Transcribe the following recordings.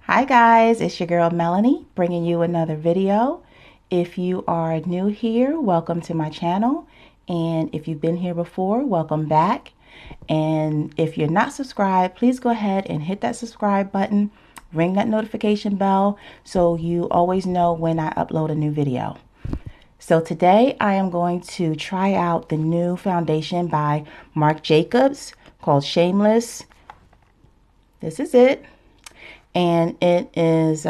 Hi guys, it's your girl Melanie bringing you another video. If you are new here, welcome to my channel. And if you've been here before, welcome back. And if you're not subscribed, please go ahead and hit that subscribe button, ring that notification bell so you always know when I upload a new video. So today I am going to try out the new foundation by Marc called Shameless. This is it. And it is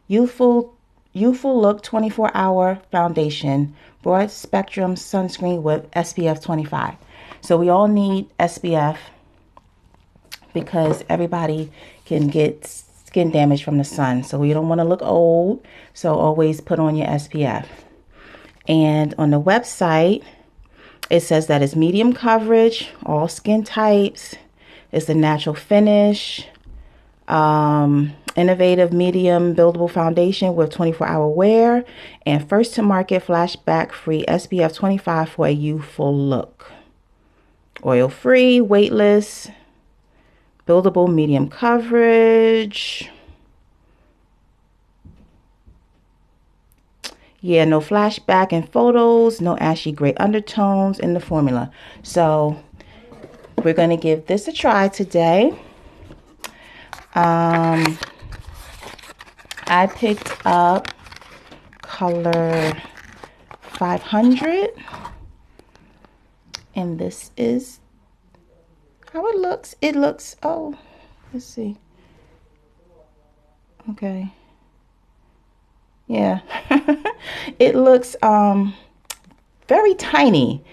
Youthful-Look 24-Hour Foundation, broad spectrum sunscreen with SPF 25. So we all need SPF because everybody can get skin damage from the sun. So we don't want to look old. So always put on your SPF. And on the website, it says that it's medium coverage, all skin types. It's a natural finish. Innovative medium buildable foundation with 24-hour wear, and first to market flashback free SPF 25 for a youthful look. Oil free, weightless, buildable medium coverage. Yeah, no flashback in photos, no ashy gray undertones in the formula. So we're going to give this a try today. I picked up color 500, and this is how it looks. It looks, oh, let's see. Okay. Yeah. It looks very tiny.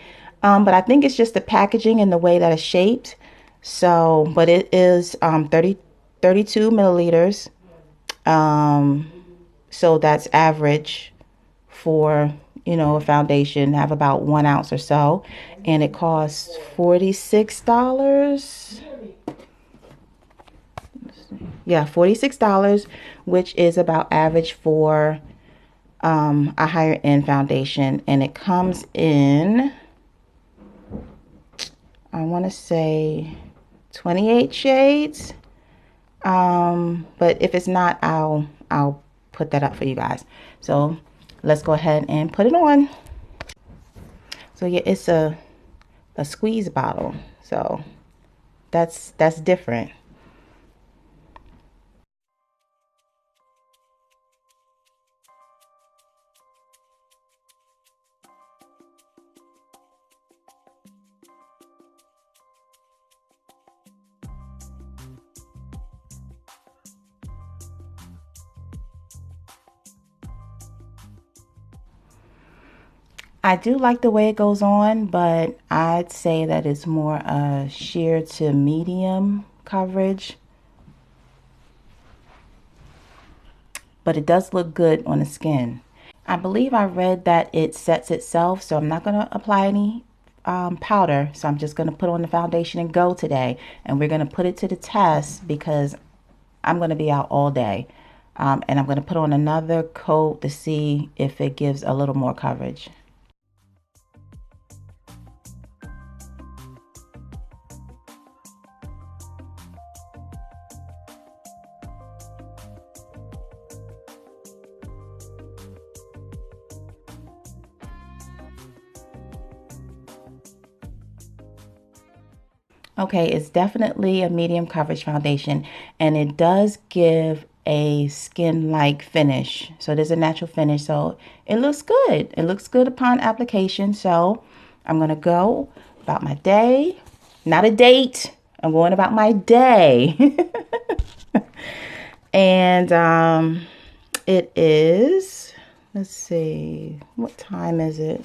But I think it's just the packaging and the way that it's shaped. So, but it is 32 milliliters. So that's average for, a foundation, have about 1 ounce or so. And it costs $46. Yeah, $46, which is about average for a higher end foundation. And it comes in, I want to say 28 shades. But if it's not, I'll put that up for you guys. So let's go ahead and put it on. So yeah, it's a squeeze bottle. So that's different. I do like the way it goes on, but I'd say that it's more a sheer to medium coverage. But it does look good on the skin. I believe I read that it sets itself, so I'm not going to apply any powder. So I'm just going to put on the foundation and go today. And we're going to put it to the test because I'm going to be out all day. And I'm going to put on another coat to see if it gives a little more coverage. Okay, it's definitely a medium coverage foundation, and it does give a skin-like finish. So there's a natural finish, so it looks good. It looks good upon application. So I'm going to go about my day, not a date. I'm going about my day. And it is, let's see, what time is it?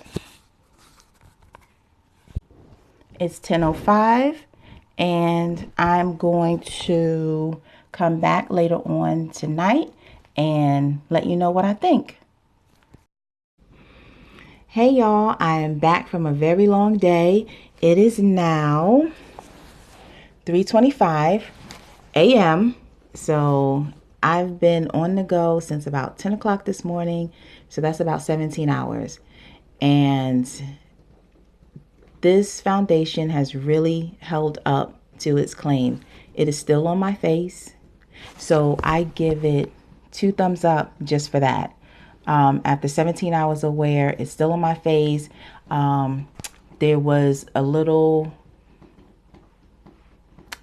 It's 10:05. And I'm going to come back later on tonight and let you know what I think. Hey y'all, I am back from a very long day. It is now 3:25 a.m. So I've been on the go since about 10 o'clock this morning. So that's about 17 hours. And this foundation has really held up to its claim. It is still on my face. So I give it 2 thumbs up just for that. After 17 hours of wear, it's still on my face. There was a little,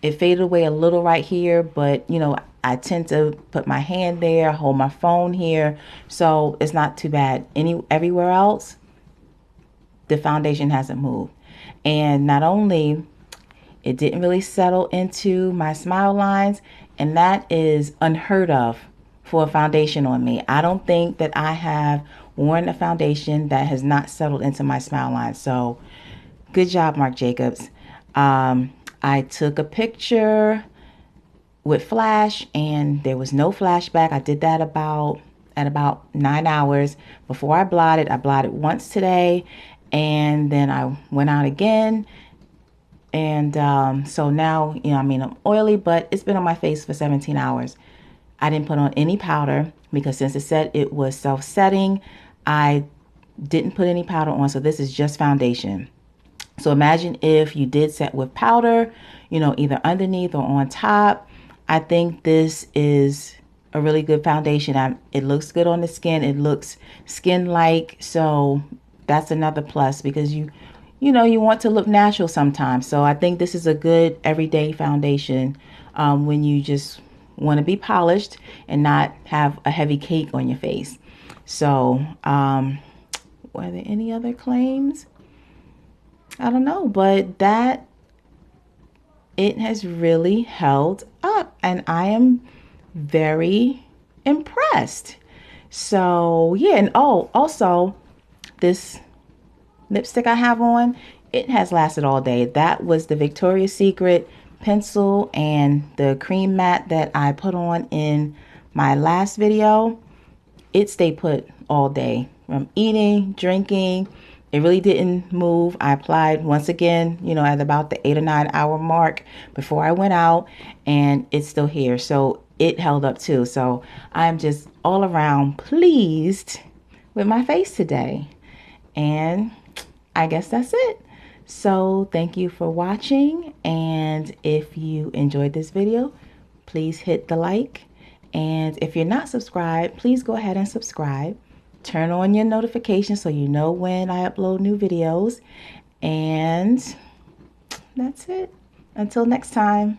it faded away a little right here, but you know, I tend to put my hand there, hold my phone here, so it's not too bad. Everywhere else, the foundation hasn't moved. And not only, it didn't really settle into my smile lines, and that is unheard of for a foundation on me. I don't think that I have worn a foundation that has not settled into my smile lines. So good job, Marc Jacobs. I took a picture with flash and there was no flashback. I did that at about 9 hours before I blotted. I blotted once today and then I went out again. And so now, you know, I mean, I'm oily, but it's been on my face for 17 hours. I didn't put on any powder because since it said it was self-setting, I didn't put any powder on. So this is just foundation. So imagine if you did set with powder, you know, either underneath or on top. I think this is a really good foundation. It looks good on the skin. It looks skin-like. So that's another plus because you know, you want to look natural sometimes. So I think this is a good everyday foundation when you just want to be polished and not have a heavy cake on your face. So were there any other claims? I don't know, but that it has really held up and I am very impressed. So yeah, and oh, also this lipstick I have on, it has lasted all day. That was the Victoria's Secret pencil and the cream matte that I put on in my last video. It stayed put all day from eating, drinking. It really didn't move. I applied once again, you know, at about the 8 or 9 hour mark before I went out and it's still here. So it held up too. So I'm just all around pleased with my face today. And I guess that's it. So thank you for watching. And if you enjoyed this video, please hit the like. And if you're not subscribed, please go ahead and subscribe. Turn on your notifications so you know when I upload new videos. And that's it. Until next time.